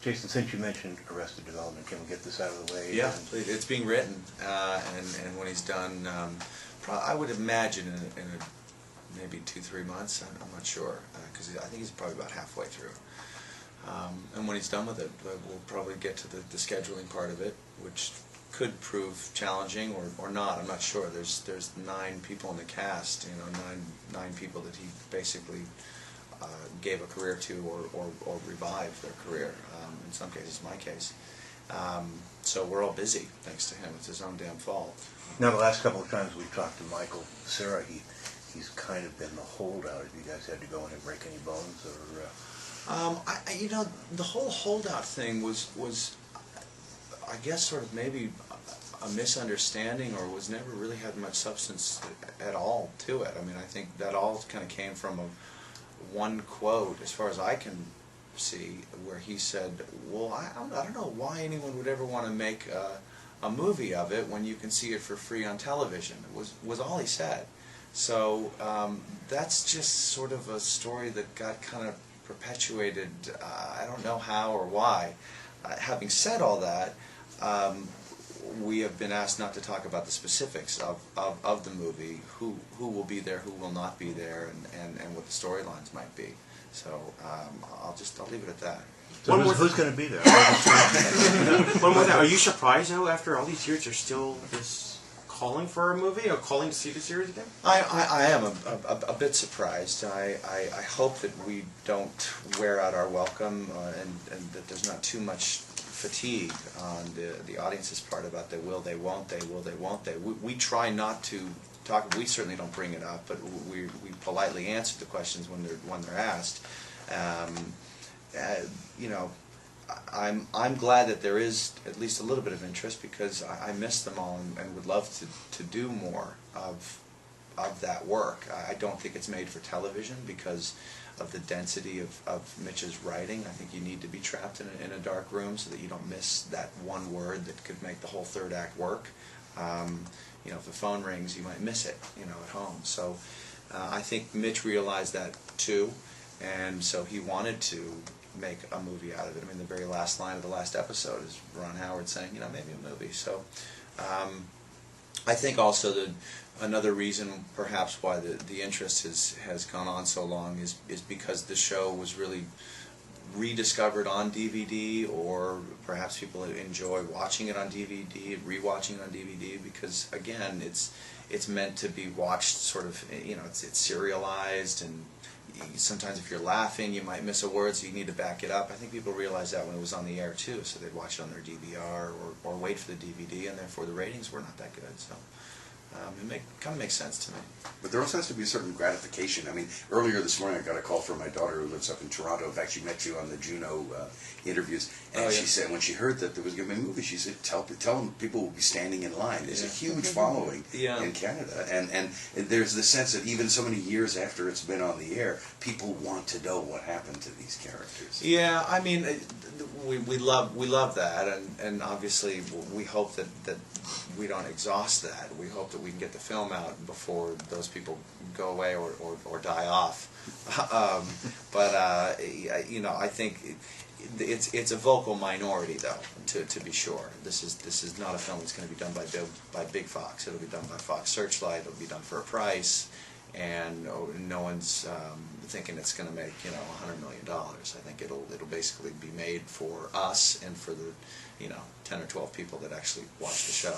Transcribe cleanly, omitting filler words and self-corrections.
Jason, since you mentioned Arrested Development, can we get this out of the way? Yeah, please. It's being written, and when he's done, I would imagine in maybe 2-3 months. I'm not sure, because I think he's probably about halfway through. And when he's done with it, we'll probably get to the scheduling part of it, which could prove challenging or not. I'm not sure. There's 9 people in the cast, nine people that he basically gave a career to or revived their career. In some cases, my case. So we're all busy, thanks to him. It's his own damn fault. Now, the last couple of times we've talked to Michael Cera, he's kind of been the holdout. Have you guys had to go in and break any bones, or? The whole holdout thing was, I guess, sort of maybe a misunderstanding, or was never really had much substance at all to it. I mean, I think that all kind of came from one quote, as far as I can see, where he said, well, I don't know why anyone would ever want to make a movie of it when you can see it for free on television. It was all he said. So that's just sort of a story that got kind of perpetuated. I don't know how or why. Having said all that, we have been asked not to talk about the specifics of the movie, who will be there, who will not be there, and what the storylines might be. So I'll leave it at that. So who's going to be there? One more thing. Are you surprised, though, after all these years, there's still this calling for a movie, or calling to see the series again? I am a bit surprised. I hope that we don't wear out our welcome, and that there's not too much fatigue on the audience's part about they will, they won't, they will, they won't, they. We try not to talk. We certainly don't bring it up, but we politely answer the questions when they're asked. I'm glad that there is at least a little bit of interest, because I miss them all and would love to do more of that work. I don't think it's made for television because of the density of Mitch's writing. I think you need to be trapped in a dark room so that you don't miss that one word that could make the whole third act work. If the phone rings, you might miss it, at home. So I think Mitch realized that too, and so he wanted to make a movie out of it. I mean, the very last line of the last episode is Ron Howard saying, maybe a movie. So I think also that another reason perhaps why the interest has gone on so long is because the show was really rediscovered on DVD, or perhaps people enjoy watching it on DVD and rewatching it on DVD, because again, it's meant to be watched sort of, it's serialized, and sometimes if you're laughing you might miss a word, so you need to back it up. I think people realized that when it was on the air too, so they'd watch it on their DVR or wait for the DVD, and therefore the ratings were not that good. So it kind of makes sense to me. But there also has to be a certain gratification. I mean, earlier this morning I got a call from my daughter who lives up in Toronto. In fact, she met you on the Juno interviews, and she said when she heard that there was going to be a movie, she said, "Tell them people will be standing in line." There's a huge following in Canada, and there's the sense that even so many years after it's been on the air, people want to know what happened to these characters. Yeah, I mean, we love that, and obviously we hope that we don't exhaust that. We hope that we can get the film out before those people go away or die off. I think it's a vocal minority, though, to be sure. This is not a film that's going to be done by Big Fox. It'll be done by Fox Searchlight. It'll be done for a price, and no one's thinking it's going to make $100 million. I think it'll basically be made for us and for the 10 or 12 people that actually watch the show.